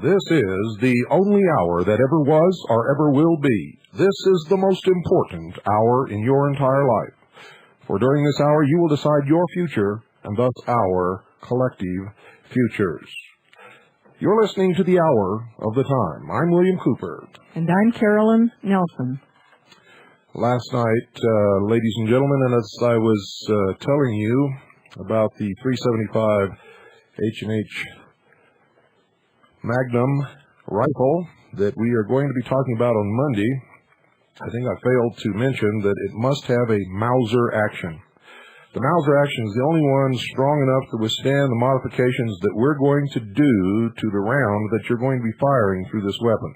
This is the only hour that ever was or ever will be. This is the most important hour in your entire life. For during this hour, you will decide your future and thus our collective futures. You're listening to the Hour of the Time. I'm William Cooper. And I'm Carolyn Nelson. Last night, ladies and gentlemen, and as I was telling you about the 375 H&H Magnum rifle that we are going to be talking about on Monday, I think I failed to mention that it must have a Mauser action. The Mauser action is the only one strong enough to withstand the modifications that we're going to do to the round that you're going to be firing through this weapon.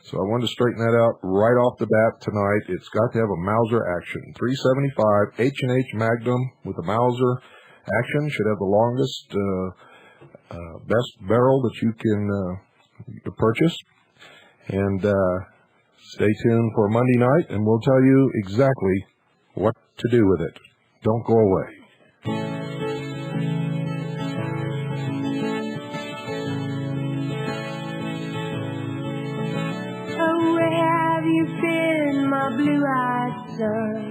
So I wanted to straighten that out right off the bat tonight. It's got to have a Mauser action. 375 H&H Magnum with a Mauser action should have the longest best barrel that you can purchase. And stay tuned for Monday night, and we'll tell you exactly what to do with it. Don't go away. Oh, where have you been, my blue-eyed son?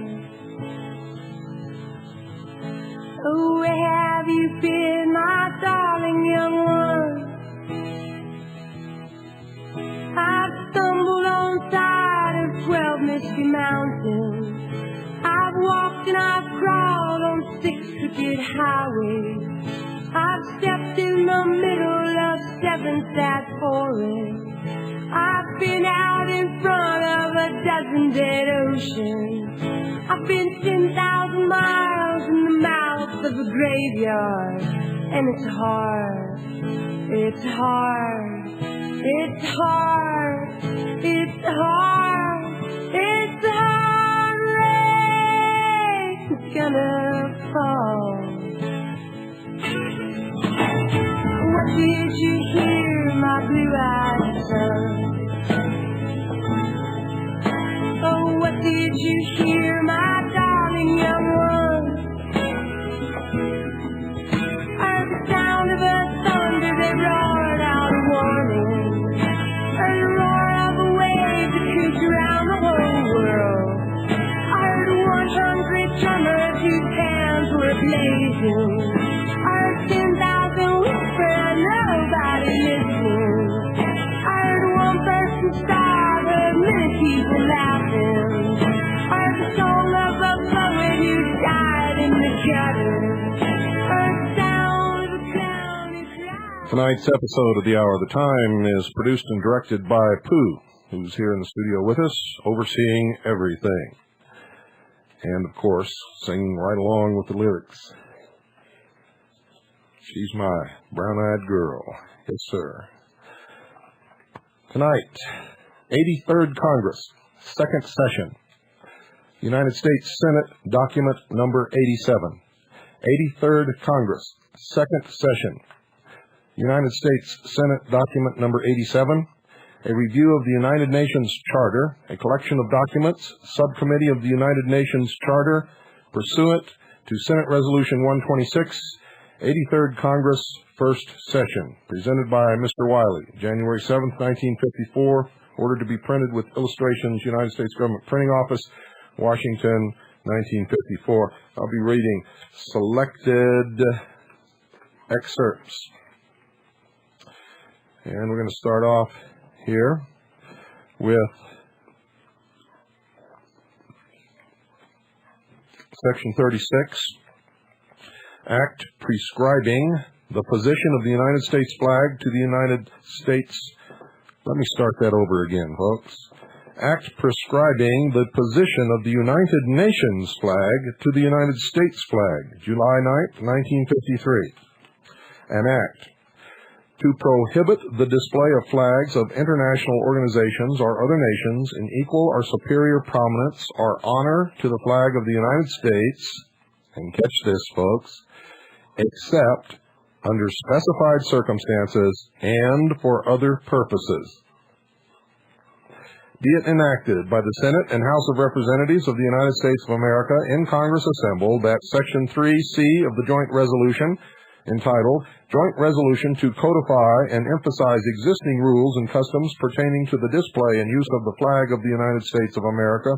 Oh, where have you been, my darling young one? I've stumbled on the side of 12 misty mountains. I've walked and I've crawled on 6 crooked highways. I've stepped in the middle of 7 sad forests. I've been out in front of a dozen dead oceans. I've been 10,000 miles in the mouth of a graveyard. And it's hard, it's hard, it's hard, it's hard, it's hard, rain's gonna fall. What did you hear, my blue-eyed son? Oh, what did you hear, my darling young one? Heard the sound of a thunder that roared out a warning. Heard the roar of a wave that creeps around the whole world. I heard 100 drummers whose hands were blazing. I heard 10,000 whisper and nobody listening. I heard one person starve, heard many people laughing. I heard the soul of a poet who died in the gutter. Heard the sound of a clown who cried. Tonight's episode of the Hour of the Time is produced and directed by Pooh, who's here in the studio with us, overseeing everything. And, of course, singing right along with the lyrics. She's my brown-eyed girl. Yes, sir. Tonight, 83rd Congress, second session. United States Senate document number 87. 83rd Congress, second session. United States Senate document number 87. A review of the United Nations Charter, a collection of documents, subcommittee of the United Nations Charter, pursuant to Senate Resolution 126, 83rd Congress, first session, presented by Mr. Wiley, January 7th, 1954, ordered to be printed with illustrations, United States Government Printing Office, Washington, 1954. I'll be reading selected excerpts. And we're going to start off here with Section 36, Act prescribing the position of the United States flag to the United States. Let me start that over again, folks. Act prescribing the position of the United Nations flag to the United States flag, July 9th, 1953. An act to prohibit the display of flags of international organizations or other nations in equal or superior prominence or honor to the flag of the United States, and catch this, folks, except under specified circumstances and for other purposes. Be it enacted by the Senate and House of Representatives of the United States of America in Congress assembled that Section 3C of the joint resolution entitled Joint Resolution to Codify and Emphasize Existing Rules and Customs Pertaining to the Display and Use of the Flag of the United States of America,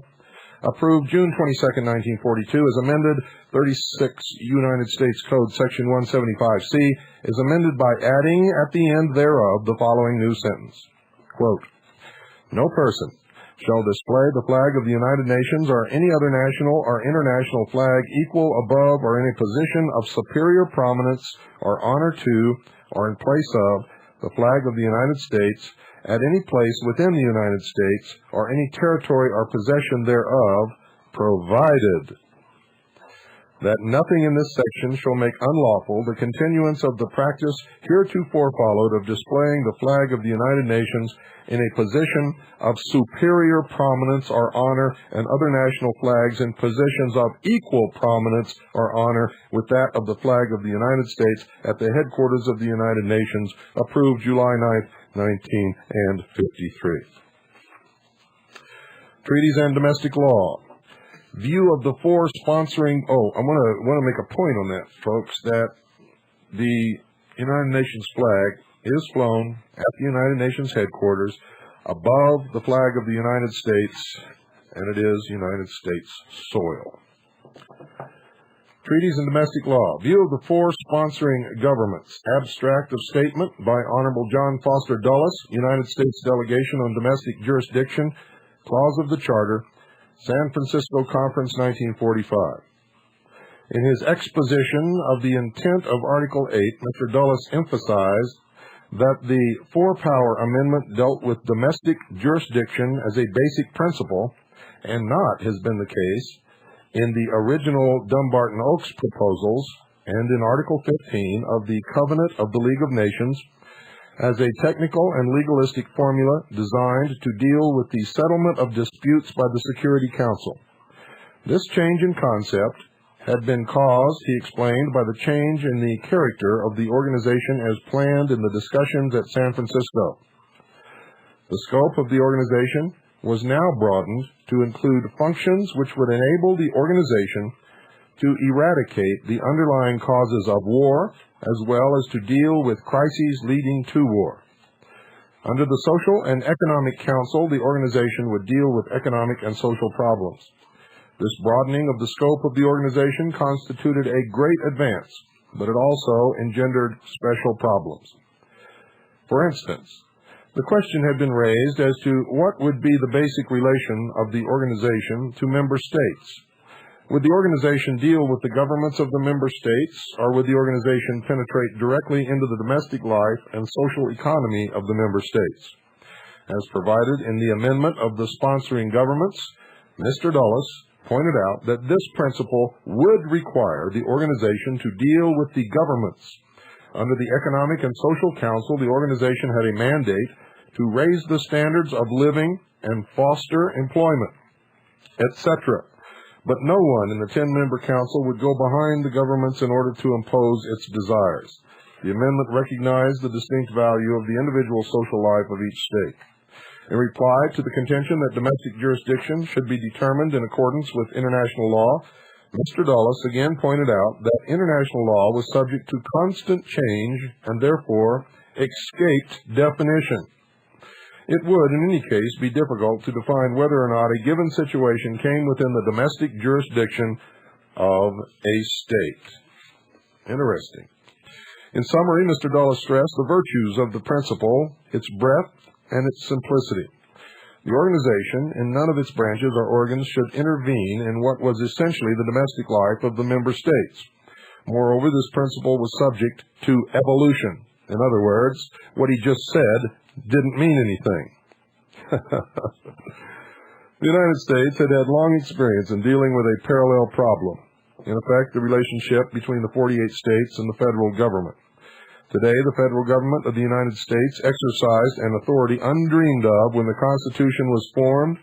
approved June 22, 1942, is amended 36 United States Code Section 175C, is amended by adding at the end thereof the following new sentence. Quote, no person shall display the flag of the United Nations or any other national or international flag equal, above, or in a position of superior prominence or honor to, or in place of, the flag of the United States at any place within the United States or any territory or possession thereof, provided that nothing in this section shall make unlawful the continuance of the practice heretofore followed of displaying the flag of the United Nations in a position of superior prominence or honor, and other national flags in positions of equal prominence or honor with that of the flag of the United States at the headquarters of the United Nations, approved July 9th, 1953. Treaties and domestic law. View of the four sponsoring... I want to make a point on that, folks, that the United Nations flag is flown at the United Nations headquarters above the flag of the United States, and it is United States soil. Treaties and domestic law. View of the four sponsoring governments. Abstract of statement by Honorable John Foster Dulles, United States Delegation on Domestic Jurisdiction, Clause of the Charter, San Francisco Conference, 1945. In his exposition of the intent of Article 8, Mr. Dulles emphasized that the four-power amendment dealt with domestic jurisdiction as a basic principle, and not has been the case in the original Dumbarton Oaks proposals and in Article 15 of the Covenant of the League of Nations, as a technical and legalistic formula designed to deal with the settlement of disputes by the Security Council. This change in concept had been caused, he explained, by the change in the character of the organization as planned in the discussions at San Francisco. The scope of the organization was now broadened to include functions which would enable the organization to eradicate the underlying causes of war, as well as to deal with crises leading to war. Under the Social and Economic Council, the organization would deal with economic and social problems. This broadening of the scope of the organization constituted a great advance, but it also engendered special problems. For instance, the question had been raised as to what would be the basic relation of the organization to member states. Would the organization deal with the governments of the member states, or would the organization penetrate directly into the domestic life and social economy of the member states? As provided in the amendment of the sponsoring governments, Mr. Dulles pointed out that this principle would require the organization to deal with the governments. Under the Economic and Social Council, the organization had a mandate to raise the standards of living and foster employment, etc. But no one in the 10-member council would go behind the governments in order to impose its desires. The amendment recognized the distinct value of the individual social life of each state. In reply to the contention that domestic jurisdiction should be determined in accordance with international law, Mr. Dulles again pointed out that international law was subject to constant change and therefore escaped definition. It would, in any case, be difficult to define whether or not a given situation came within the domestic jurisdiction of a state. Interesting. In summary, Mr. Dulles stressed the virtues of the principle, its breadth, and its simplicity. The organization, in none of its branches or organs, should intervene in what was essentially the domestic life of the member states. Moreover, this principle was subject to evolution. In other words, what he just said didn't mean anything. The United States had had long experience in dealing with a parallel problem. In effect, the relationship between the 48 states and the federal government. Today, the federal government of the United States exercised an authority undreamed of when the Constitution was formed,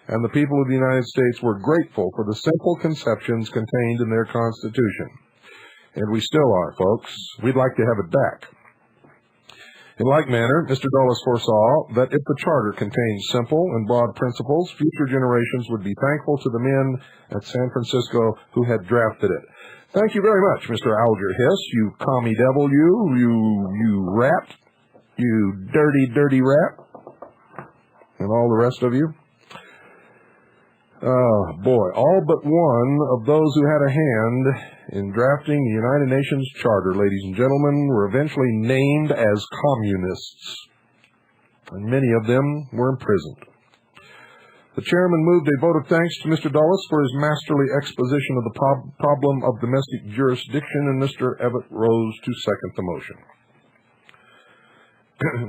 and the people of the United States were grateful for the simple conceptions contained in their Constitution. And we still are, folks. We'd like to have it back. In like manner, Mr. Dulles foresaw that if the Charter contained simple and broad principles, future generations would be thankful to the men at San Francisco who had drafted it. Thank you very much, Mr. Alger Hiss, you commie devil, you rat, you dirty, dirty rat, and all the rest of you. Oh, boy, all but one of those who had a hand in drafting the United Nations Charter, ladies and gentlemen, were eventually named as communists, and many of them were imprisoned. The chairman moved a vote of thanks to Mr. Dulles for his masterly exposition of the problem of domestic jurisdiction, and Mr. Evatt rose to second the motion.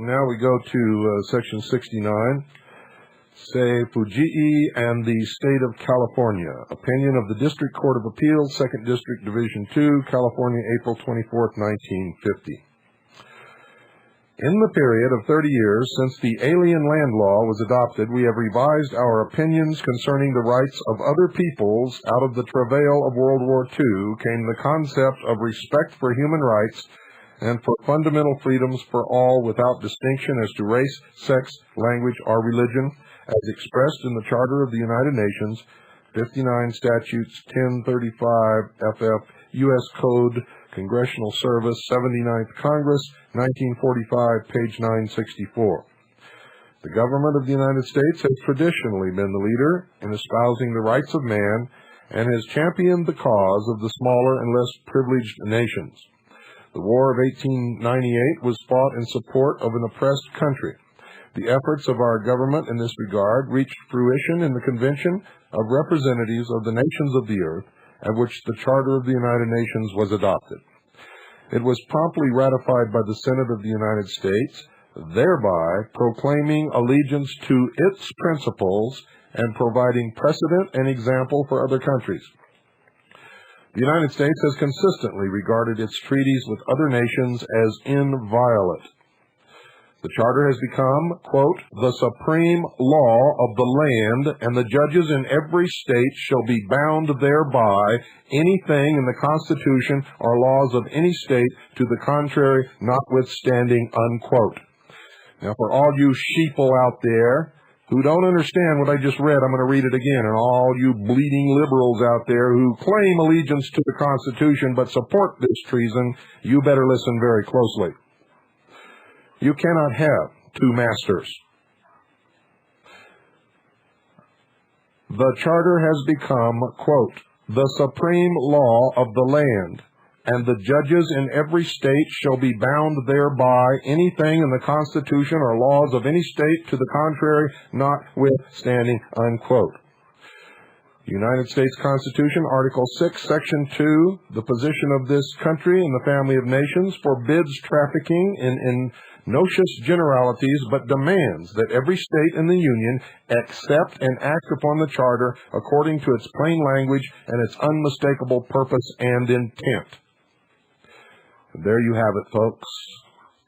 Now we go to Section 69. Se Fujii and the State of California. Opinion of the District Court of Appeals, 2nd District, Division 2, California, April 24, 1950. In the period of 30 years since the Alien Land Law was adopted, we have revised our opinions concerning the rights of other peoples. Out of the travail of World War II came the concept of respect for human rights and for fundamental freedoms for all without distinction as to race, sex, language, or religion, as expressed in the Charter of the United Nations, 59 Statutes 1035 FF, U.S. Code, Congressional Service, 79th Congress, 1945, page 964. The government of the United States has traditionally been the leader in espousing the rights of man and has championed the cause of the smaller and less privileged nations. The War of 1898 was fought in support of an oppressed country. The efforts of our government in this regard reached fruition in the Convention of Representatives of the Nations of the Earth, at which the Charter of the United Nations was adopted. It was promptly ratified by the Senate of the United States, thereby proclaiming allegiance to its principles and providing precedent and example for other countries. The United States has consistently regarded its treaties with other nations as inviolate. The Charter has become, quote, the supreme law of the land, and the judges in every state shall be bound thereby, anything in the Constitution or laws of any state to the contrary notwithstanding, unquote. Now, for all you sheeple out there who don't understand what I just read, I'm going to read it again, and all you bleeding liberals out there who claim allegiance to the Constitution but support this treason, you better listen very closely. You cannot have two masters. The Charter has become, quote, the supreme law of the land, and the judges in every state shall be bound thereby, anything in the Constitution or laws of any state to the contrary notwithstanding, unquote. The United States Constitution, Article 6, Section 2, the position of this country in the family of nations forbids trafficking in nocious generalities, but demands that every state in the Union accept and act upon the Charter according to its plain language and its unmistakable purpose and intent. And there you have it, folks.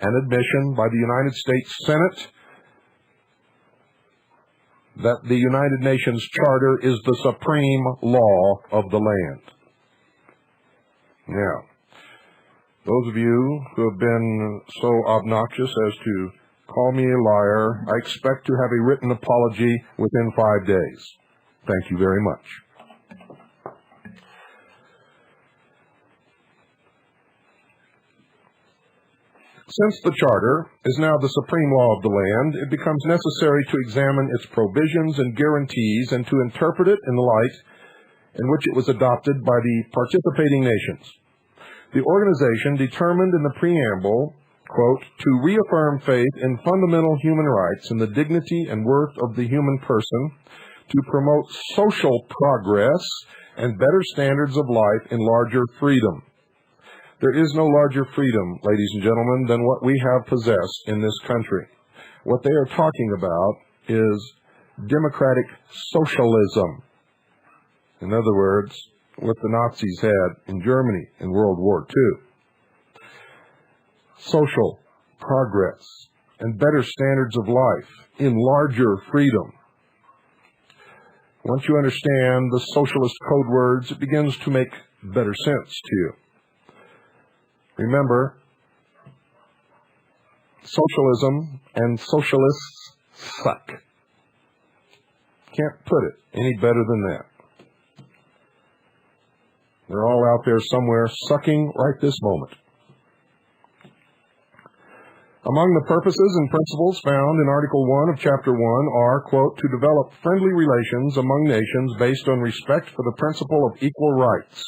An admission by the United States Senate that the United Nations Charter is the supreme law of the land. Now, those of you who have been so obnoxious as to call me a liar, I expect to have a written apology within 5 days. Thank you very much. Since the Charter is now the supreme law of the land, it becomes necessary to examine its provisions and guarantees and to interpret it in the light in which it was adopted by the participating nations. The organization determined in the preamble quote, to reaffirm faith in fundamental human rights and the dignity and worth of the human person, to promote social progress and better standards of life in larger freedom. There is no larger freedom, ladies and gentlemen, than what we have possessed in this country. What they are talking about is democratic socialism. In other words, what the Nazis had in Germany in World War II. Social progress and better standards of life in larger freedom. Once you understand the socialist code words, it begins to make better sense to you. Remember, socialism and socialists suck. Can't put it any better than that. They're all out there somewhere sucking right this moment. Among the purposes and principles found in Article 1 of Chapter 1 are, quote, to develop friendly relations among nations based on respect for the principle of equal rights,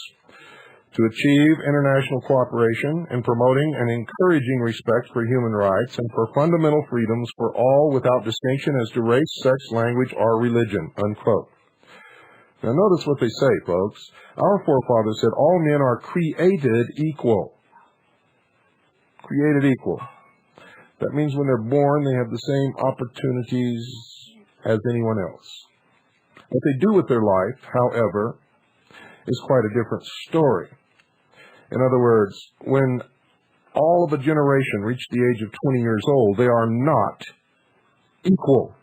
to achieve international cooperation in promoting and encouraging respect for human rights and for fundamental freedoms for all without distinction as to race, sex, language, or religion, unquote. Now notice what they say, folks. Our forefathers said all men are created equal. Created equal. That means when they're born, they have the same opportunities as anyone else. What they do with their life, however, is quite a different story. In other words, when all of a generation reach the age of 20 years old, they are not equal.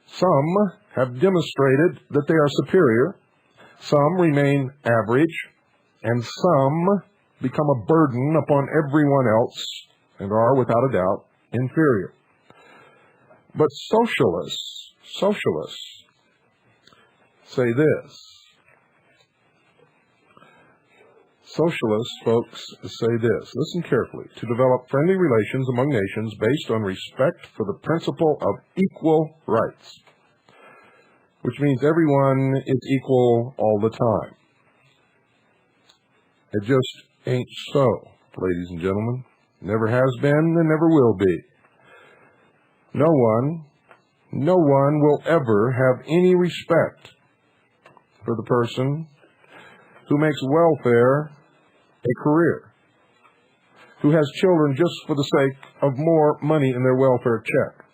Some have demonstrated that they are superior, some remain average, and some become a burden upon everyone else and are, without a doubt, inferior. But socialists say this. Socialists, folks, say this. Listen carefully. To develop friendly relations among nations based on respect for the principle of equal rights, which means everyone is equal all the time. It just ain't so, ladies and gentlemen. Never has been and never will be. No one will ever have any respect for the person who makes welfare a career, who has children just for the sake of more money in their welfare check.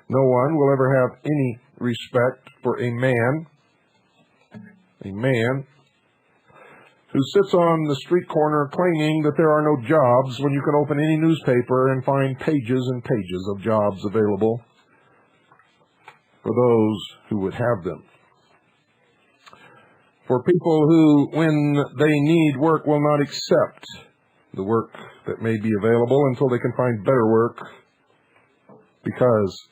No one will ever have any respect for a man who sits on the street corner claiming that there are no jobs when you can open any newspaper and find pages and pages of jobs available for those who would have them. For people who, when they need work, will not accept the work that may be available until they can find better work because,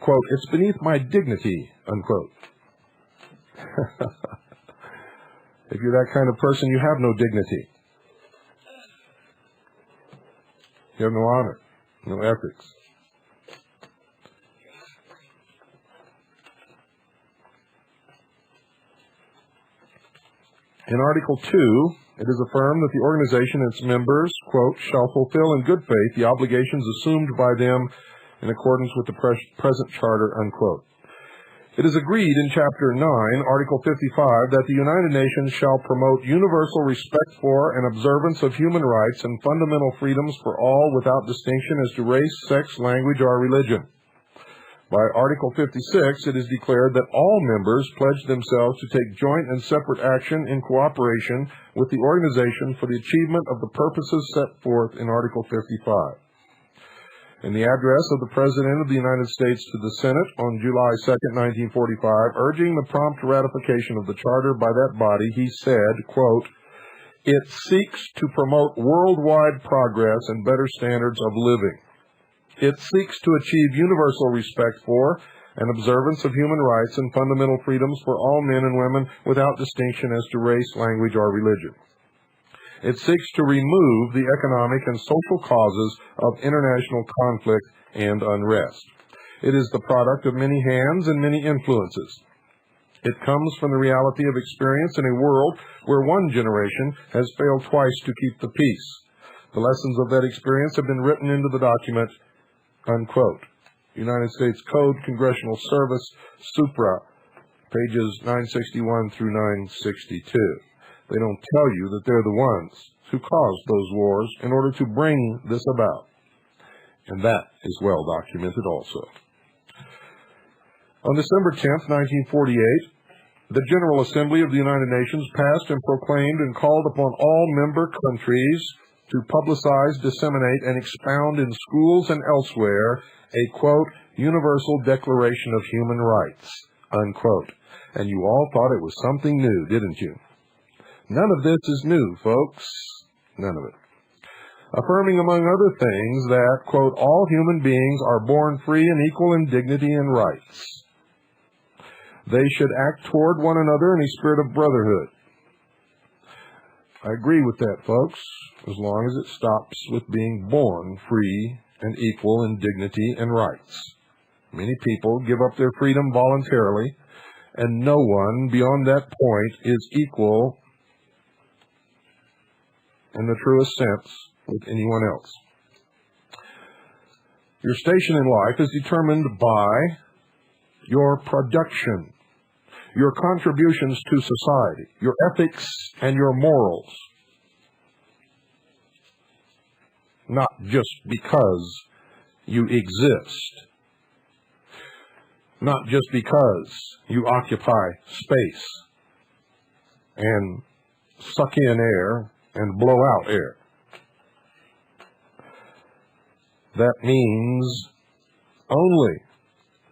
quote, it's beneath my dignity, unquote. If you're that kind of person, you have no dignity. You have no honor, no ethics. In Article 2, it is affirmed that the organization and its members, quote, shall fulfill in good faith the obligations assumed by them in accordance with the present charter, unquote. It is agreed in Chapter 9, Article 55, that the United Nations shall promote universal respect for and observance of human rights and fundamental freedoms for all without distinction as to race, sex, language, or religion. By Article 56, it is declared that all members pledge themselves to take joint and separate action in cooperation with the organization for the achievement of the purposes set forth in Article 55. In the address of the President of the United States to the Senate on July 2, 1945, urging the prompt ratification of the Charter by that body, he said, quote, it seeks to promote worldwide progress and better standards of living. It seeks to achieve universal respect for and observance of human rights and fundamental freedoms for all men and women without distinction as to race, language, or religion. It seeks to remove the economic and social causes of international conflict and unrest. It is the product of many hands and many influences. It comes from the reality of experience in a world where one generation has failed twice to keep the peace. The lessons of that experience have been written into the document, unquote. United States Code, Congressional Service, Supra, pages 961 through 962. They don't tell you that they're the ones who caused those wars in order to bring this about. And that is well documented also. On December 10th, 1948, the General Assembly of the United Nations passed and proclaimed and called upon all member countries to publicize, disseminate, and expound in schools and elsewhere a, quote, universal declaration of human rights, unquote. And you all thought it was something new, didn't you? None of this is new, folks. None of it. Affirming, among other things, that, quote, all human beings are born free and equal in dignity and rights. They should act toward one another in a spirit of brotherhood. I agree with that, folks, as long as it stops with being born free and equal in dignity and rights. Many people give up their freedom voluntarily, and no one beyond that point is equal in the truest sense with anyone else. Your station in life is determined by your production, your contributions to society, your ethics and your morals. Not just because you exist. Not just because you occupy space and suck in air and blow out air. That means only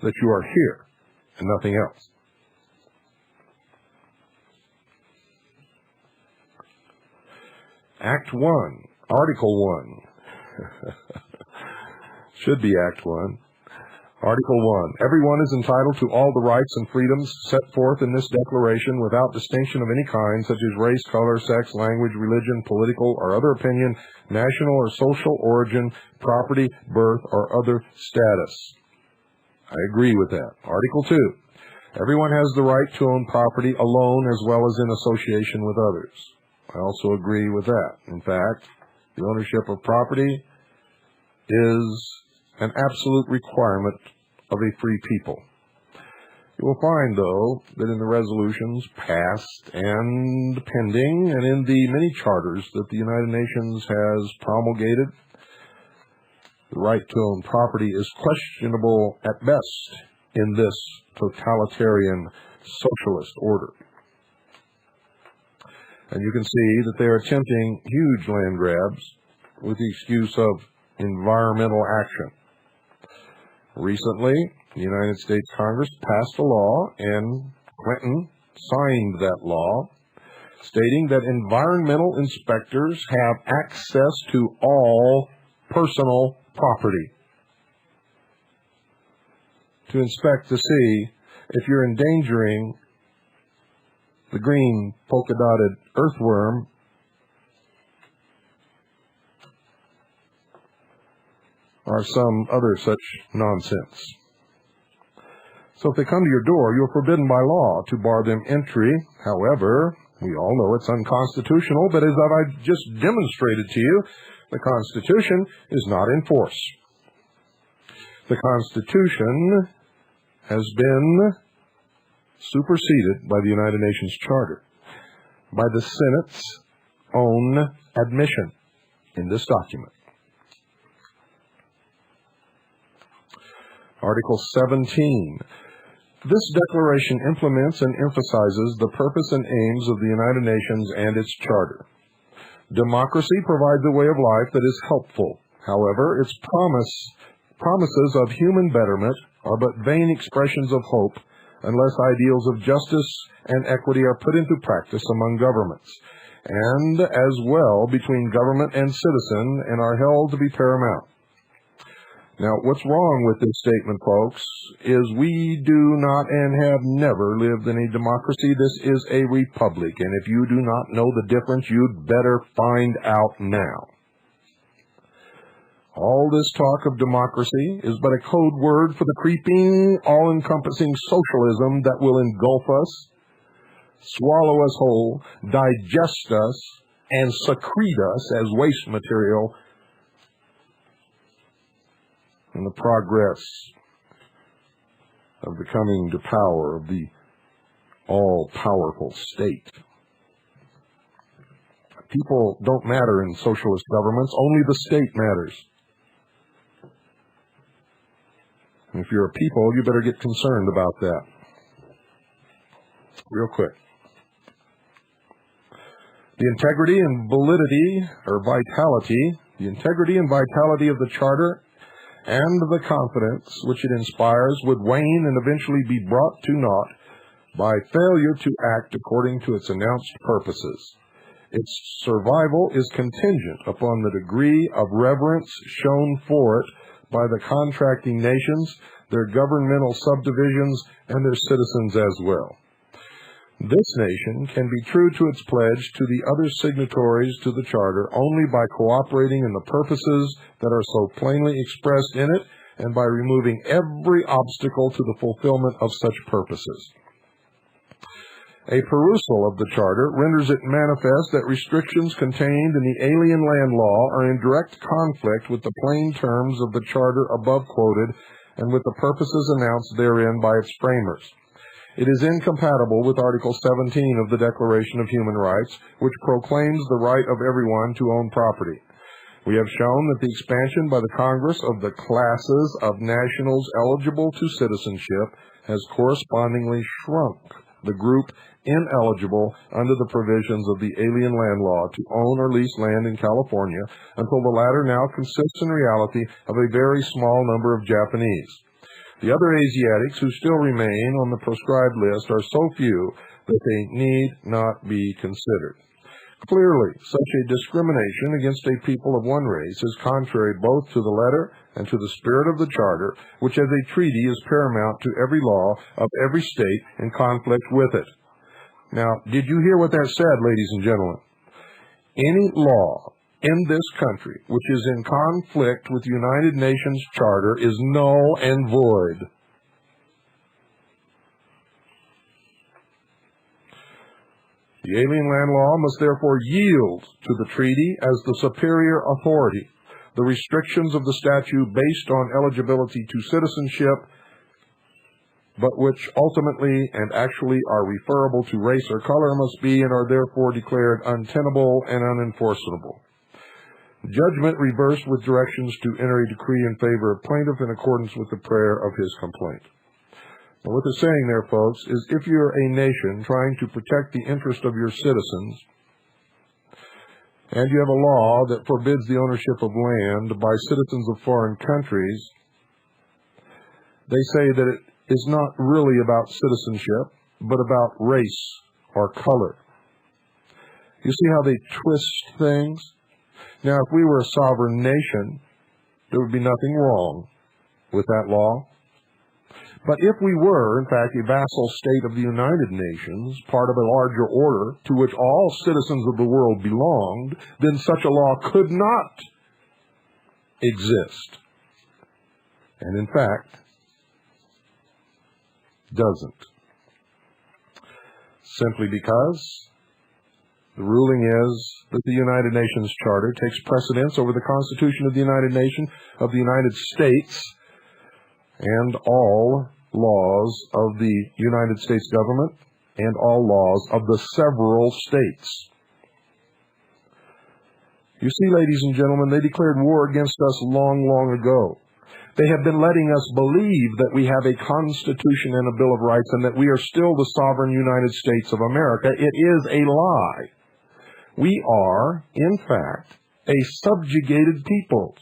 that you are here and nothing else. Act 1, Article 1. Should be Act 1. Article 1. Everyone is entitled to all the rights and freedoms set forth in this declaration without distinction of any kind, such as race, color, sex, language, religion, political or other opinion, national or social origin, property, birth, or other status. I agree with that. Article 2. Everyone has the right to own property alone as well as in association with others. I also agree with that. In fact, the ownership of property is an absolute requirement of a free people. You will find, though, that in the resolutions passed and pending, and in the many charters that the United Nations has promulgated, the right to own property is questionable at best in this totalitarian socialist order. And you can see that they are attempting huge land grabs with the excuse of environmental action. Recently, the United States Congress passed a law, and Clinton signed that law, stating that environmental inspectors have access to all personal property to inspect to see if you're endangering the green polka-dotted earthworm or some other such nonsense. So if they come to your door, you're forbidden by law to bar them entry. However, we all know it's unconstitutional, but as I've just demonstrated to you, the Constitution is not in force. The Constitution has been superseded by the United Nations Charter, by the Senate's own admission in this document. Article 17. This declaration implements and emphasizes the purpose and aims of the United Nations and its charter. Democracy provides a way of life that is helpful. However, its promises of human betterment are but vain expressions of hope unless ideals of justice and equity are put into practice among governments, and as well between government and citizen, and are held to be paramount. Now, what's wrong with this statement, folks, is we do not and have never lived in a democracy. This is a republic, and if you do not know the difference, you'd better find out now. All this talk of democracy is but a code word for the creeping, all-encompassing socialism that will engulf us, swallow us whole, digest us, and secrete us as waste material in the progress of the coming to power of the all-powerful state. People don't matter in socialist governments, only the state matters. And if you're a people, you better get concerned about that. Real quick. The integrity and vitality of the Charter and the confidence which it inspires would wane and eventually be brought to naught by failure to act according to its announced purposes. Its survival is contingent upon the degree of reverence shown for it by the contracting nations, their governmental subdivisions, and their citizens as well. This nation can be true to its pledge to the other signatories to the Charter only by cooperating in the purposes that are so plainly expressed in it and by removing every obstacle to the fulfillment of such purposes. A perusal of the Charter renders it manifest that restrictions contained in the Alien Land Law are in direct conflict with the plain terms of the Charter above quoted and with the purposes announced therein by its framers. It is incompatible with Article 17 of the Declaration of Human Rights, which proclaims the right of everyone to own property. We have shown that the expansion by the Congress of the classes of nationals eligible to citizenship has correspondingly shrunk the group ineligible under the provisions of the Alien Land Law to own or lease land in California until the latter now consists in reality of a very small number of Japanese. The other Asiatics who still remain on the proscribed list are so few that they need not be considered. Clearly, such a discrimination against a people of one race is contrary both to the letter and to the spirit of the Charter, which as a treaty is paramount to every law of every state in conflict with it. Now, did you hear what that said, ladies and gentlemen? Any law in this country which is in conflict with the United Nations Charter is null and void. The Alien Land Law must therefore yield to the treaty as the superior authority. The restrictions of the statute based on eligibility to citizenship, but which ultimately and actually are referable to race or color, must be and are therefore declared untenable and unenforceable. Judgment reversed with directions to enter a decree in favor of plaintiff in accordance with the prayer of his complaint. Now, what they're saying there, folks, is if you're a nation trying to protect the interest of your citizens, and you have a law that forbids the ownership of land by citizens of foreign countries, they say that it is not really about citizenship, but about race or color. You see how they twist things? Now, if we were a sovereign nation, there would be nothing wrong with that law. But if we were, in fact, a vassal state of the United Nations, part of a larger order to which all citizens of the world belonged, then such a law could not exist. And in fact, doesn't. Simply because the ruling is that the United Nations Charter takes precedence over the Constitution of the United States, and all laws of the United States government and all laws of the several states. You see, ladies and gentlemen, they declared war against us long, long ago. They have been letting us believe that we have a Constitution and a Bill of Rights and that we are still the sovereign United States of America. It is a lie. We are, in fact, a subjugated people.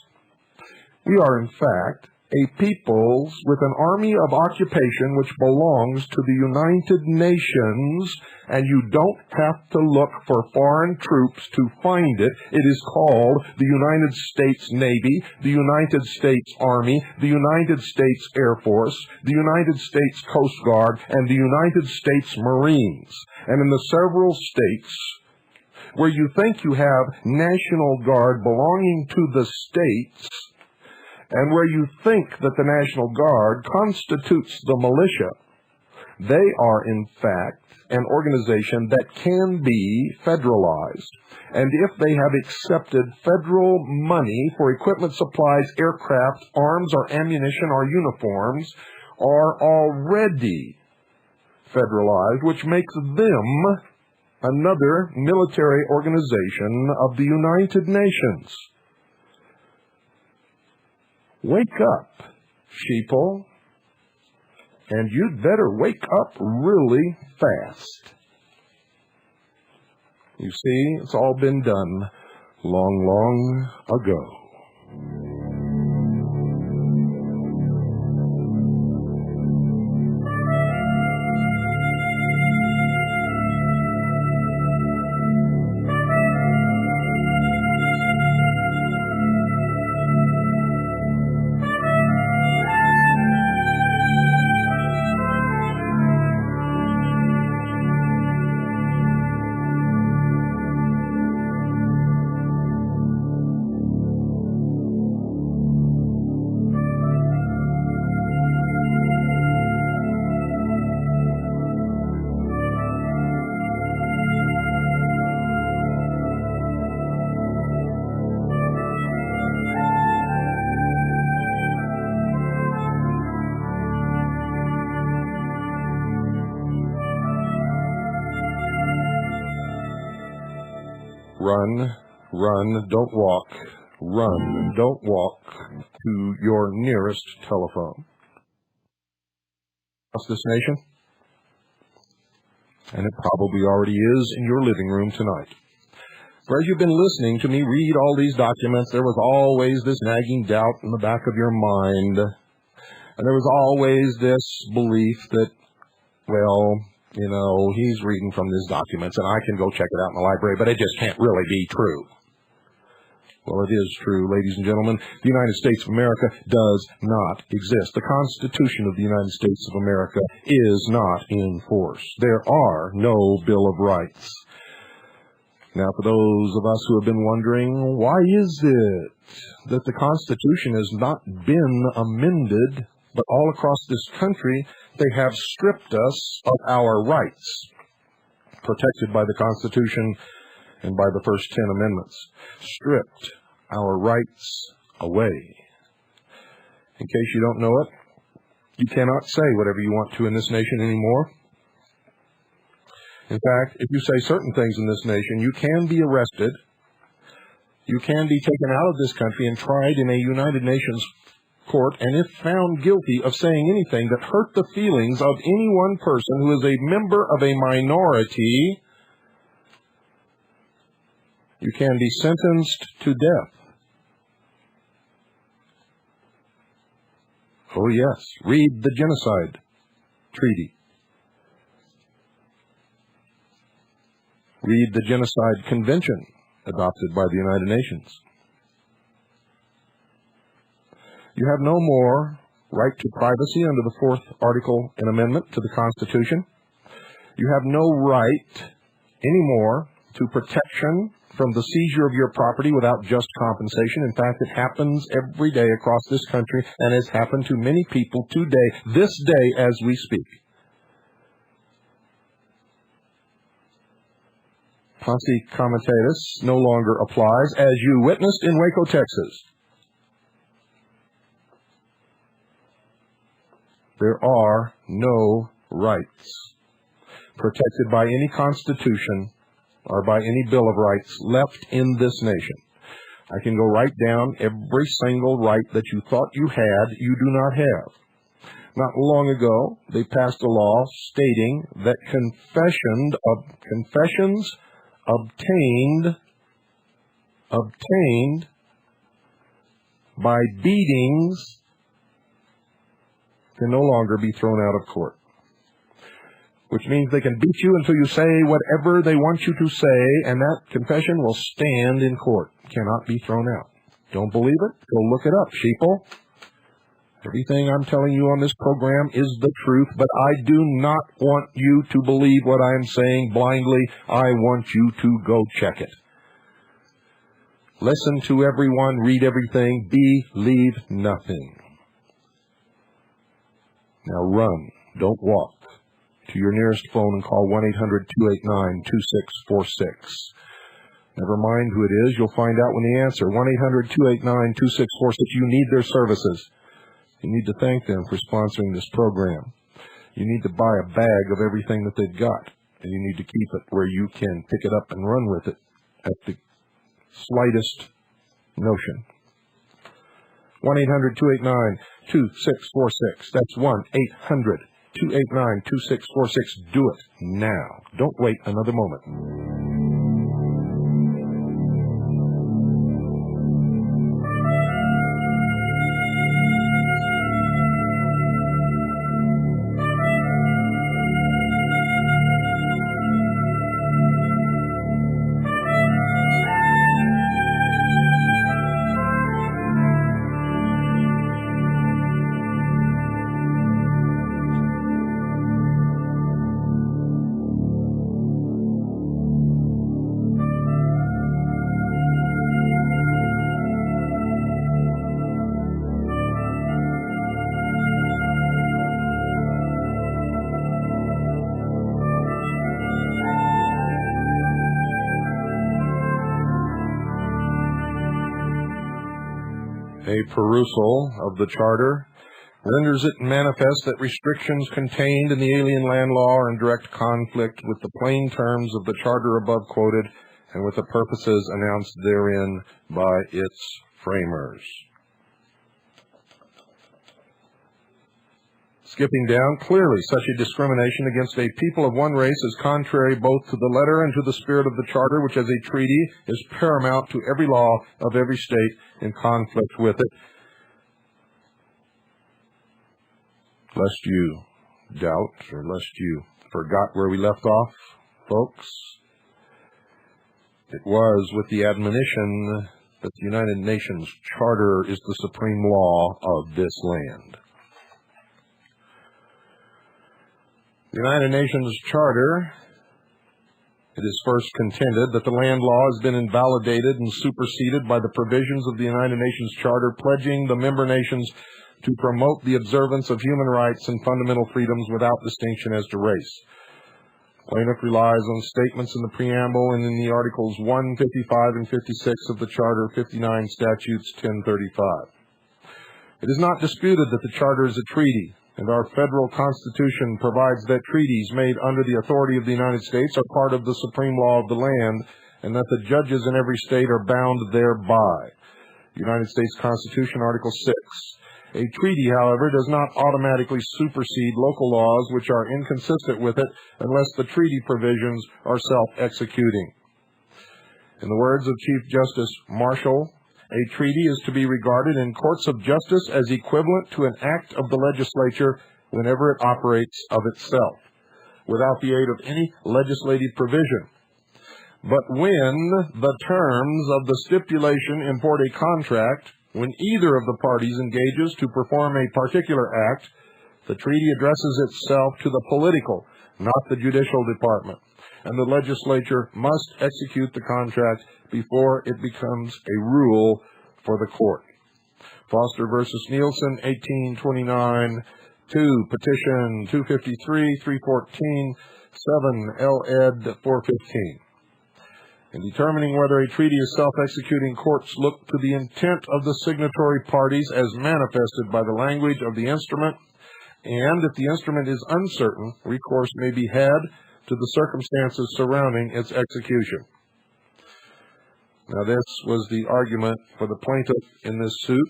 We are, in fact, a peoples with an army of occupation which belongs to the United Nations, and you don't have to look for foreign troops to find it. It is called the United States Navy, the United States Army, the United States Air Force, the United States Coast Guard, and the United States Marines. And in the several states where you think you have National Guard belonging to the states, and where you think that the National Guard constitutes the militia, They are, in fact, an organization that can be federalized. And if they have accepted federal money for equipment, supplies, aircraft, arms, or ammunition, or uniforms, are already federalized, which makes them another military organization of the United Nations. Wake up, sheeple. And you'd better wake up really fast. You see, it's all been done long, long ago. Run, run, don't walk. Run, don't walk to your nearest telephone. Across this nation, and it probably already is in your living room tonight. For as you've been listening to me read all these documents, there was always this nagging doubt in the back of your mind. And there was always this belief that, well, you know, he's reading from these documents, and I can go check it out in the library, but it just can't really be true. Well, it is true, ladies and gentlemen. The United States of America does not exist. The Constitution of the United States of America is not in force. There are no Bill of Rights. Now, for those of us who have been wondering, why is it that the Constitution has not been amended, but all across this country they have stripped us of our rights, protected by the Constitution and by the first 10 amendments, stripped our rights away? In case you don't know it, you cannot say whatever you want to in this nation anymore. In fact, if you say certain things in this nation, you can be arrested, you can be taken out of this country and tried in a United Nations court, and if found guilty of saying anything that hurt the feelings of any one person who is a member of a minority, you can be sentenced to death. Oh yes, read the Genocide Treaty. Read the Genocide Convention adopted by the United Nations. You have no more right to privacy under the 4th Article and Amendment to the Constitution. You have no right anymore to protection from the seizure of your property without just compensation. In fact, it happens every day across this country and has happened to many people today, this day as we speak. Posse Comitatus no longer applies, as you witnessed in Waco, Texas. There are no rights protected by any constitution or by any Bill of Rights left in this nation. I can go right down every single right that you thought you had, you do not have. Not long ago, they passed a law stating that confessions obtained by beatings can no longer be thrown out of court. Which means they can beat you until you say whatever they want you to say, and that confession will stand in court. Cannot be thrown out. Don't believe it? Go look it up, sheeple. Everything I'm telling you on this program is the truth, but I do not want you to believe what I am saying blindly. I want you to go check it. Listen to everyone, read everything, believe nothing. Now run, don't walk. to your nearest phone and call 1-800-289-2646. Never mind who it is, you'll find out when they answer. 1-800-289-2646. You need their services. You need to thank them for sponsoring this program. You need to buy a bag of everything that they've got, and you need to keep it where you can pick it up and run with it at the slightest notion. 1-800-289-2646. That's 1-800-289-2646. Do it now. Don't wait another moment. A perusal of the Charter renders it manifest that restrictions contained in the alien land law are in direct conflict with the plain terms of the Charter above quoted and with the purposes announced therein by its framers. Skipping down, clearly such a discrimination against a people of one race is contrary both to the letter and to the spirit of the Charter, which as a treaty is paramount to every law of every state in conflict with it. Lest you doubt or lest you forgot where we left off, folks, it was with the admonition that the United Nations Charter is the supreme law of this land. The United Nations Charter, it is first contended that the land law has been invalidated and superseded by the provisions of the United Nations Charter pledging the member nations to promote the observance of human rights and fundamental freedoms without distinction as to race. Plaintiff relies on statements in the preamble and in the Articles 1, 55, and 56 of the Charter, 59 Statutes 1035. It is not disputed that the Charter is a treaty, and our federal Constitution provides that treaties made under the authority of the United States are part of the supreme law of the land, and that the judges in every state are bound thereby. United States Constitution, Article 6. A treaty, however, does not automatically supersede local laws which are inconsistent with it unless the treaty provisions are self-executing. In the words of Chief Justice Marshall, a treaty is to be regarded in courts of justice as equivalent to an act of the legislature whenever it operates of itself, without the aid of any legislative provision. But when the terms of the stipulation import a contract, when either of the parties engages to perform a particular act, the treaty addresses itself to the political, not the judicial department, and the legislature must execute the contract before it becomes a rule for the court. Foster versus Nielsen, 1829, 2, Petition 253, 314, 7, L.Ed. 415. In determining whether a treaty is self-executing, courts look to the intent of the signatory parties as manifested by the language of the instrument, and if the instrument is uncertain, recourse may be had to the circumstances surrounding its execution. Now, this was the argument for the plaintiff in this suit.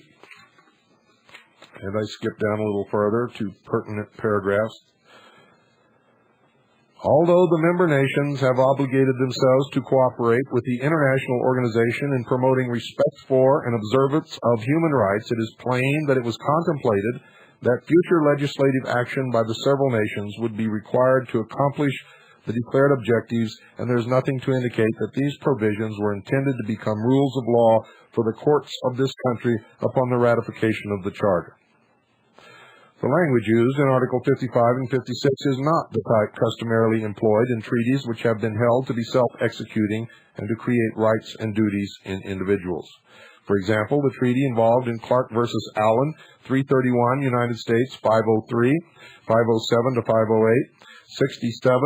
And I skip down a little further to pertinent paragraphs. Although the member nations have obligated themselves to cooperate with the international organization in promoting respect for and observance of human rights, it is plain that it was contemplated that future legislative action by the several nations would be required to accomplish the declared objectives, and there is nothing to indicate that these provisions were intended to become rules of law for the courts of this country upon the ratification of the Charter. The language used in Article 55 and 56 is not the type customarily employed in treaties which have been held to be self-executing and to create rights and duties in individuals. For example, the treaty involved in Clark versus Allen, 331, United States, 503, 507 to 508, 67,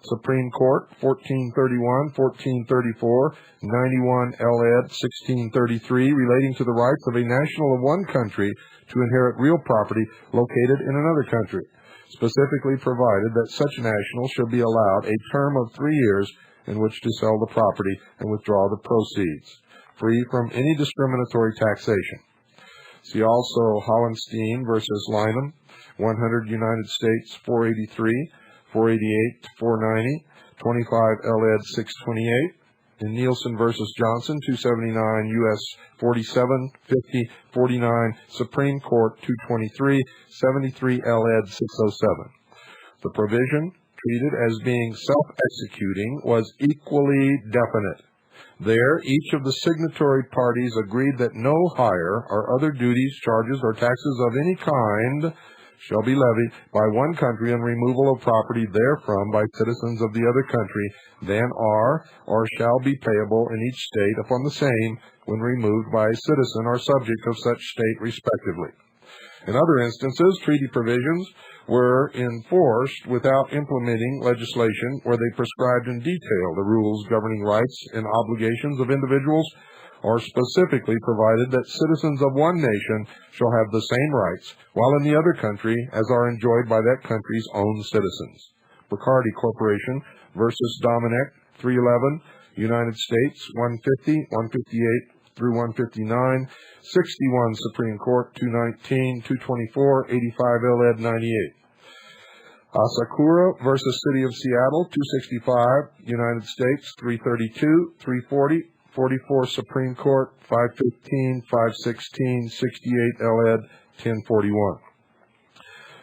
Supreme Court, 1431, 1434, 91 L.Ed. 1633, relating to the rights of a national of one country to inherit real property located in another country, specifically provided that such national should be allowed a term of 3 years in which to sell the property and withdraw the proceeds, free from any discriminatory taxation. See also Hollenstein versus Lynham, 100 United States, 483, 488 to 490, 25 L.Ed. 628, and Nielsen versus Johnson, 279 U.S. 47, 50, 49, Supreme Court, 223, 73 L.Ed. 607. The provision, treated as being self-executing, was equally definite. There, each of the signatory parties agreed that no hire or other duties, charges, or taxes of any kind shall be levied by one country on removal of property therefrom by citizens of the other country than are or shall be payable in each state upon the same when removed by a citizen or subject of such state respectively. In other instances, treaty provisions were enforced without implementing legislation where they prescribed in detail the rules governing rights and obligations of individuals, or specifically provided that citizens of one nation shall have the same rights while in the other country as are enjoyed by that country's own citizens. Bacardi Corporation versus Dominic, 311, United States, 150, 158 through 159, 61 Supreme Court, 219, 224, 85 L.Ed. 98. Asakura versus City of Seattle, 265, United States, 332, 340, 44 Supreme Court, 515, 516, 68 L.Ed. 1041.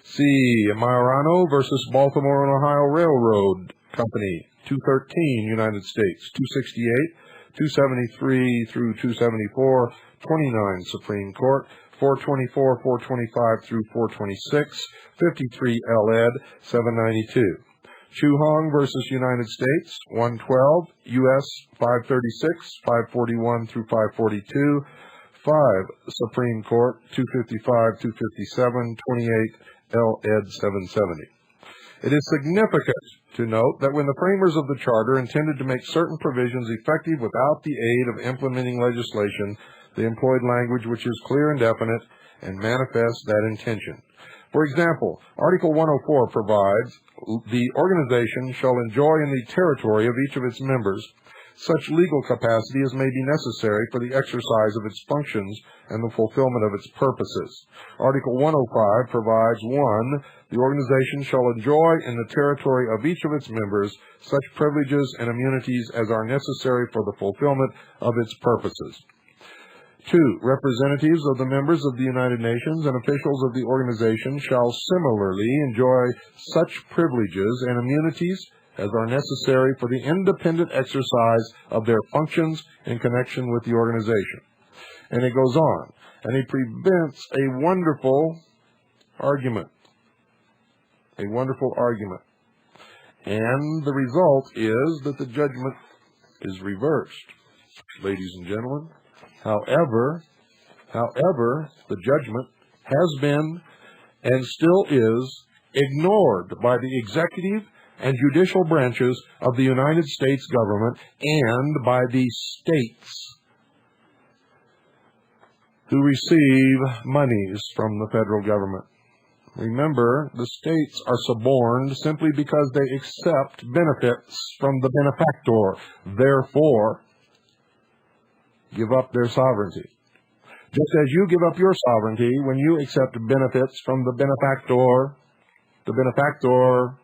C. Majorano versus Baltimore and Ohio Railroad Company, 213 United States, 268, 273 through 274, 29 Supreme Court, 424, 425 through 426, 53 L.Ed. 792. Chuhong versus United States, 112, U.S. 536, 541 through 542, 5 Supreme Court, 255, 257, 28 L.Ed. 770. It is significant to note that when the framers of the Charter intended to make certain provisions effective without the aid of implementing legislation, they employed language which is clear and definite and manifests that intention. For example, Article 104 provides, the organization shall enjoy in the territory of each of its members such legal capacity as may be necessary for the exercise of its functions and the fulfillment of its purposes. Article 105 provides, 1, the organization shall enjoy in the territory of each of its members such privileges and immunities as are necessary for the fulfillment of its purposes. 2. Representatives of the members of the United Nations and officials of the organization shall similarly enjoy such privileges and immunities as are necessary for the independent exercise of their functions in connection with the organization. And it goes on, and he presents a wonderful argument. A wonderful argument. And the result is that the judgment is reversed, ladies and gentlemen. However, the judgment has been and still is ignored by the executive and judicial branches of the United States government and by the states who receive monies from the federal government. Remember, the states are suborned simply because they accept benefits from the benefactor. Therefore, give up their sovereignty. Just as you give up your sovereignty when you accept benefits from the benefactor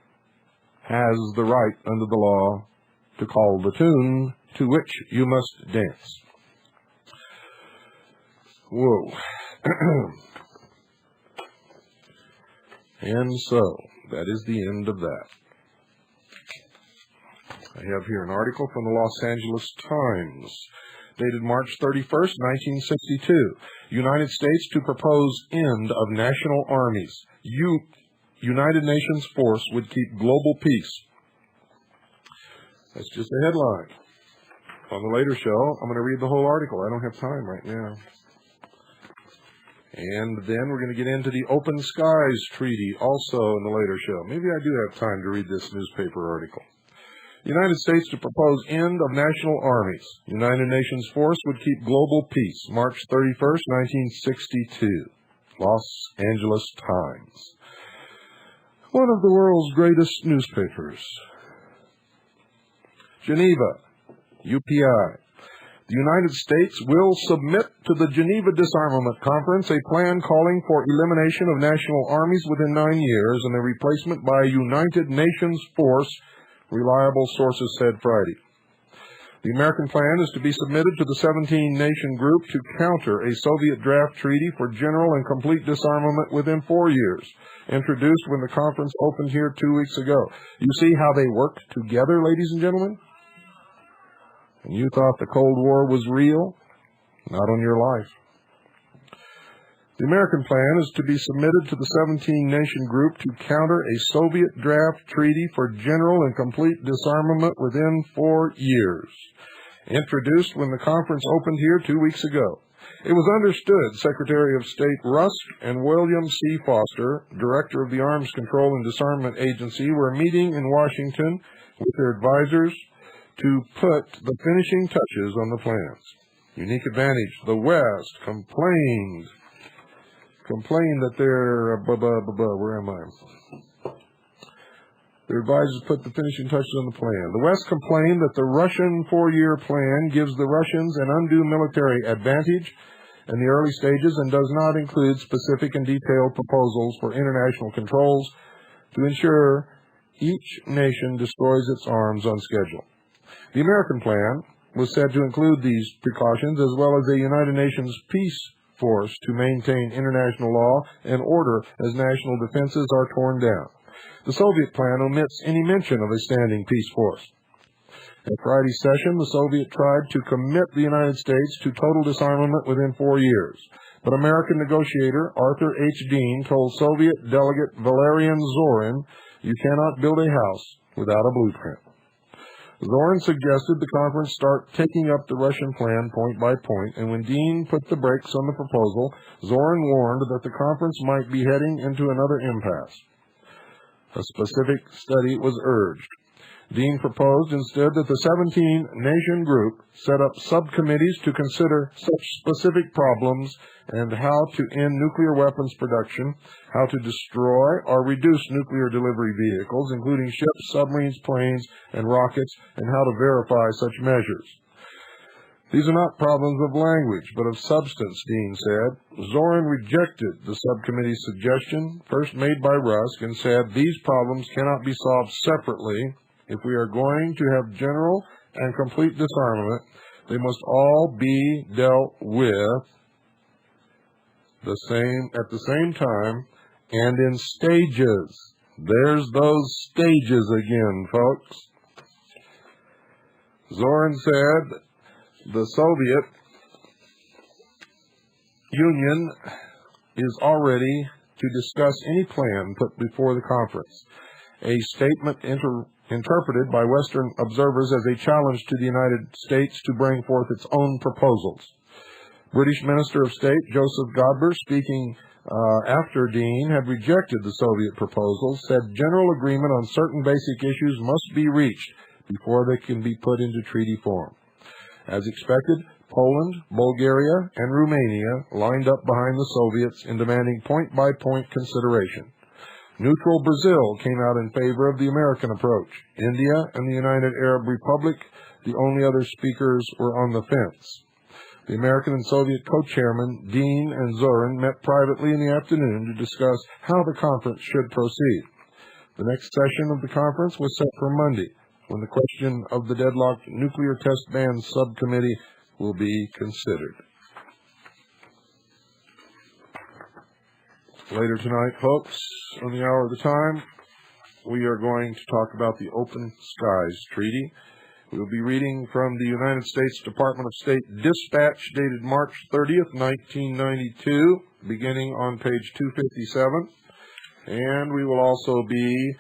has the right under the law to call the tune to which you must dance. Whoa. And so, that is the end of that. I have here an article from the Los Angeles Times, dated March 31st, 1962. United States to propose end of national armies. United Nations force would keep global peace. That's just a headline. On the later show, I'm going to read the whole article. I don't have time right now. And then we're going to get into the Open Skies Treaty also in the later show. Maybe I do have time to read this newspaper article. United States to propose end of national armies. United Nations force would keep global peace. March 31st, 1962. Los Angeles Times. One of the world's greatest newspapers. Geneva, UPI. The United States will submit to the Geneva Disarmament Conference a plan calling for elimination of national armies within 9 years and their replacement by a United Nations force, reliable sources said Friday. The American plan is to be submitted to the 17-nation group to counter a Soviet draft treaty for general and complete disarmament within 4 years, introduced when the conference opened here 2 weeks ago. You see how they work together, ladies and gentlemen? And you thought the Cold War was real? Not on your life. The American plan is to be submitted to the 17-nation group to counter a Soviet draft treaty for general and complete disarmament within 4 years, introduced when the conference opened here 2 weeks ago. It was understood Secretary of State Rusk and William C. Foster, Director of the Arms Control and Disarmament Agency, were meeting in Washington with their advisors to put the finishing touches on the plans. Unique advantage. The West complained that their where am I? Their advisors put the finishing touches on the plan. The West complained that the Russian 4-year plan gives the Russians an undue military advantage in the early stages and does not include specific and detailed proposals for international controls to ensure each nation destroys its arms on schedule. The American plan was said to include these precautions as well as a United Nations peace force to maintain international law and order as national defenses are torn down. The Soviet plan omits any mention of a standing peace force. At Friday's session, the Soviet tried to commit the United States to total disarmament within 4 years. But American negotiator Arthur H. Dean told Soviet delegate Valerian Zorin, "You cannot build a house without a blueprint." Zorin suggested the conference start taking up the Russian plan point by point, and when Dean put the brakes on the proposal, Zorin warned that the conference might be heading into another impasse. A specific study was urged. Dean proposed instead that the 17-nation group set up subcommittees to consider such specific problems and how to end nuclear weapons production, how to destroy or reduce nuclear delivery vehicles, including ships, submarines, planes, and rockets, and how to verify such measures. These are not problems of language, but of substance, Dean said. Zorin rejected the subcommittee's suggestion, first made by Rusk, and said these problems cannot be solved separately. If we are going to have general and complete disarmament, they must all be dealt with at the same time and in stages. There's those stages again, folks. Zorin said the Soviet Union is already to discuss any plan put before the conference. A statement interpreted by Western observers as a challenge to the United States to bring forth its own proposals. British Minister of State Joseph Godber, speaking after Dean had rejected the Soviet proposal, said general agreement on certain basic issues must be reached before they can be put into treaty form. As expected, Poland, Bulgaria, and Romania lined up behind the Soviets in demanding point-by-point consideration. Neutral Brazil came out in favor of the American approach. India and the United Arab Republic, the only other speakers, were on the fence. The American and Soviet co-chairmen, Dean and Zorin, met privately in the afternoon to discuss how the conference should proceed. The next session of the conference was set for Monday, when the question of the deadlocked nuclear test ban subcommittee will be considered. Later tonight, folks, on the hour of the time, we are going to talk about the Open Skies Treaty. We'll be reading from the United States Department of State Dispatch dated March 30th, 1992, beginning on page 257. And we will also be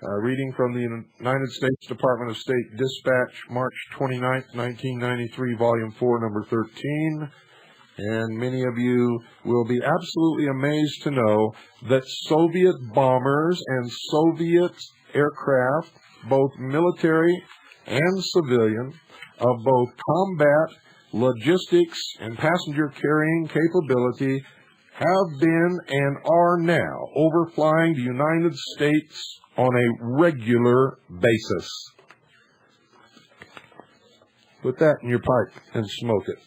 Reading from the United States Department of State Dispatch, March 29th, 1993, Volume 4, Number 13. And many of you will be absolutely amazed to know that Soviet bombers and Soviet aircraft, both military and civilian, of both combat, logistics, and passenger carrying capability, have been and are now overflying the United States on a regular basis. Put that in your pipe and smoke it.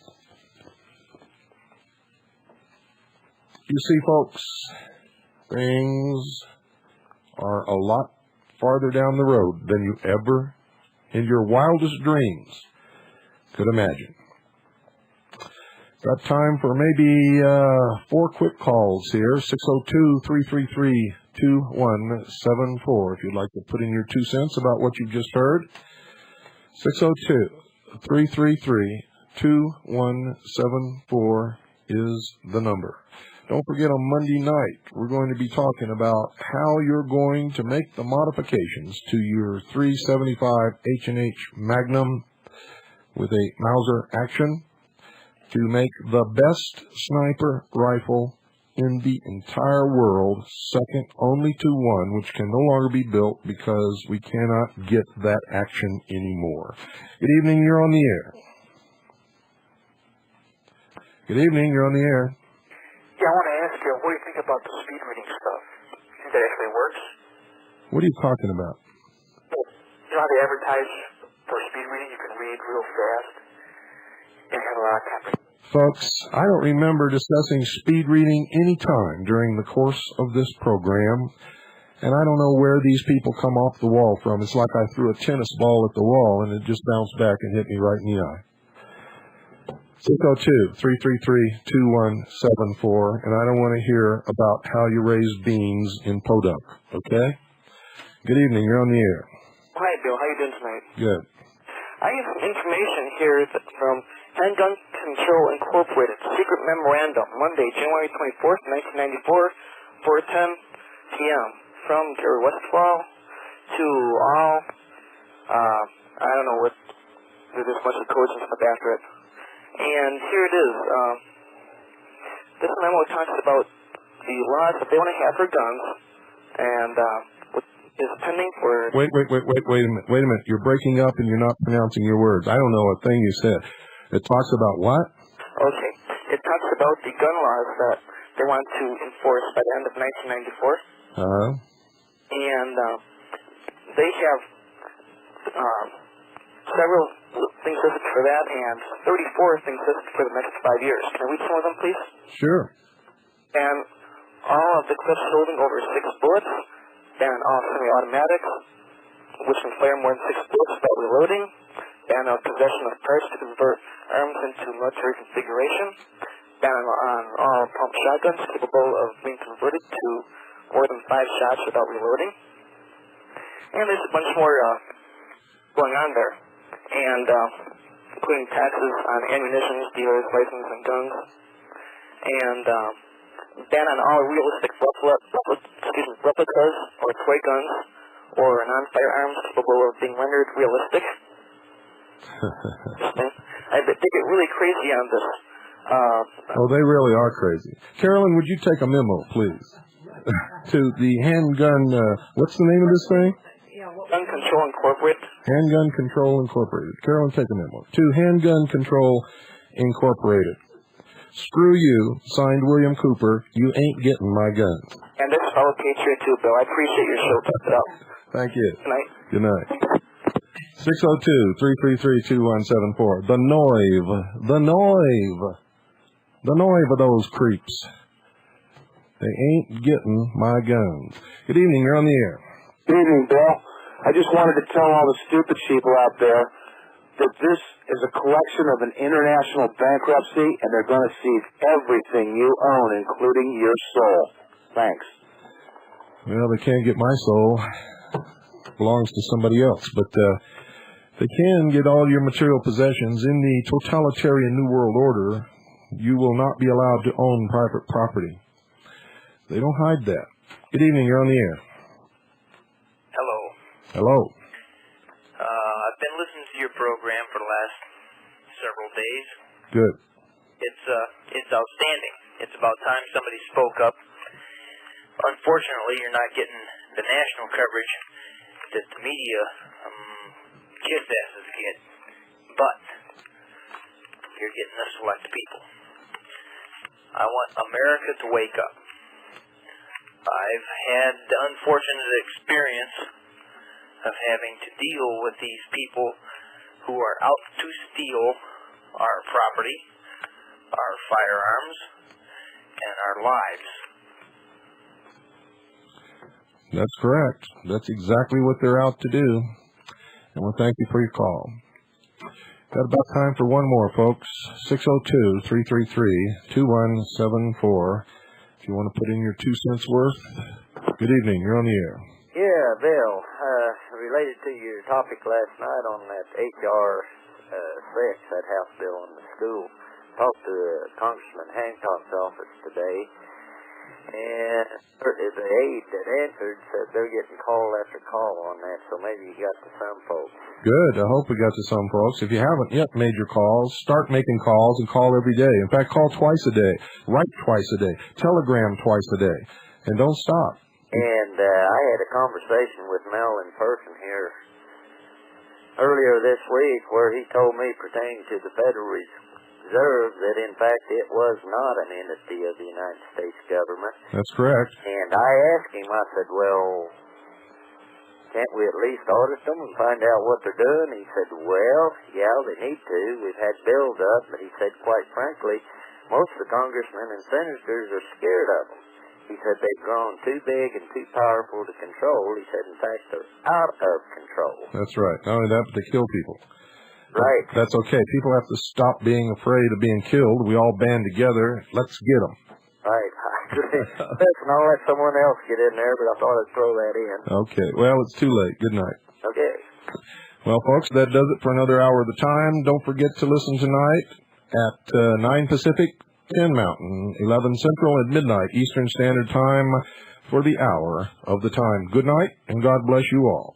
You see, folks, things are a lot farther down the road than you ever, in your wildest dreams, could imagine. Got time for maybe 4 quick calls here. 602-333-2174 if you'd like to put in your 2 cents about what you've just heard. 602-333-2174 is the number. Don't forget, on Monday night, we're going to be talking about how you're going to make the modifications to your .375 H&H Magnum with a Mauser action to make the best sniper rifle in the entire world, second only to one which can no longer be built because we cannot get that action anymore. Good evening, you're on the air. Good evening, you're on the air. Yeah, I want to ask you, what do you think about the speed reading stuff? Do you think that actually works? What are you talking about? You know how they advertise for speed reading? You can read real fast and have a lot of time. Folks, I don't remember discussing speed reading any time during the course of this program, and I don't know where these people come off the wall from. It's like I threw a tennis ball at the wall, and it just bounced back and hit me right in the eye. 602-333-2174, and I don't want to hear about how you raise beans in Podunk, okay? Good evening, you're on the air. Hi, Bill. How you doing tonight? Good. I have some information here from Handgun Control Incorporated, Secret Memorandum, Monday, January 24th, 1994, 4:10 p.m. From Gary Westfall to all, I don't know what, there's a bunch of codes and stuff after it. And here it is. This memo talks about the laws that they want to have for guns, and what is pending for... Wait a minute. You're breaking up and you're not pronouncing your words. I don't know a thing you said. It talks about what? Okay. It talks about the gun laws that they want to enforce by the end of 1994. Uh-huh. And they have several things listed for that, and 34 things listed for the next 5 years. Can I read some of them, please? Sure. And all of the clips holding over 6 bullets, ban all semi-automatics, which can fire more than 6 bullets without reloading, ban on possession of parts to convert arms into military configuration, ban on all pump shotguns capable of being converted to more than 5 shots without reloading. And there's a bunch more going on there, and including taxes on ammunition, dealers, license, and guns, and ban on all realistic replicas or toy guns or non-firearms capable of being rendered realistic. They get really crazy on this. Oh, they really are crazy. Carolyn, would you take a memo, please, to the handgun, what's the name of this thing? Gun Control Incorporated. Handgun Control Incorporated. Carolyn, take a memo. To Handgun Control Incorporated. Screw you, signed William Cooper, you ain't getting my guns. And this fellow Patriot too, Bill. I appreciate your show. Keep it up. Thank you. Good night. Good night. 602-333-2174. The noive of those creeps. They ain't getting my guns. Good evening, you're on the air. Good evening, Bill. I just wanted to tell all the stupid people out there that this is a collection of an international bankruptcy, and they're going to seize everything you own, including your soul. Thanks. Well, they can't get my soul. It belongs to somebody else. But they can get all your material possessions. In the totalitarian New World Order, you will not be allowed to own private property. They don't hide that. Good evening, you're on the air. Hello. Hello. I've been listening to your program for the last several days. Good. It's outstanding. It's about time somebody spoke up. Unfortunately, you're not getting the national coverage that the media kiss asses get, but you're getting the select people. I want America to wake up. I've had the unfortunate experience of having to deal with these people who are out to steal our property, our firearms, and our lives. That's correct. That's exactly what they're out to do. And we'll thank you for your call. Got about time for one more, folks. 602-333-2174. If you want to put in your 2 cents worth. Good evening. You're on the air. Yeah, Bill. Related to your topic last night on that H.R. 6, that House bill in the school, talked to Congressman Hancock's office today, and the aide that answered said they're getting call after call on that, so maybe you got to some folks. Good. I hope we got to some folks. If you haven't yet made your calls, start making calls and call every day. In fact, call twice a day, write twice a day, telegram twice a day, and don't stop. And I had a conversation with Mel in person here earlier this week where he told me pertaining to the Federal Reserve that, in fact, it was not an entity of the United States government. That's correct. And I asked him, I said, well, can't we at least audit them and find out what they're doing? He said, well, yeah, they need to. We've had bills up, but he said, quite frankly, most of the congressmen and senators are scared of them. He said they've grown too big and too powerful to control. He said, in fact, they're out of control. That's right. Not only that, but they kill people. Right. That's okay. People have to stop being afraid of being killed. We all band together. Let's get them. Right. I agree. Listen, I'll let someone else get in there, but I thought I'd throw that in. Okay. Well, it's too late. Good night. Okay. Well, folks, that does it for another hour of the time. Don't forget to listen tonight at 9 Pacific, 10 Mountain, 11 Central, and midnight Eastern Standard Time for the hour of the time. Good night, and God bless you all.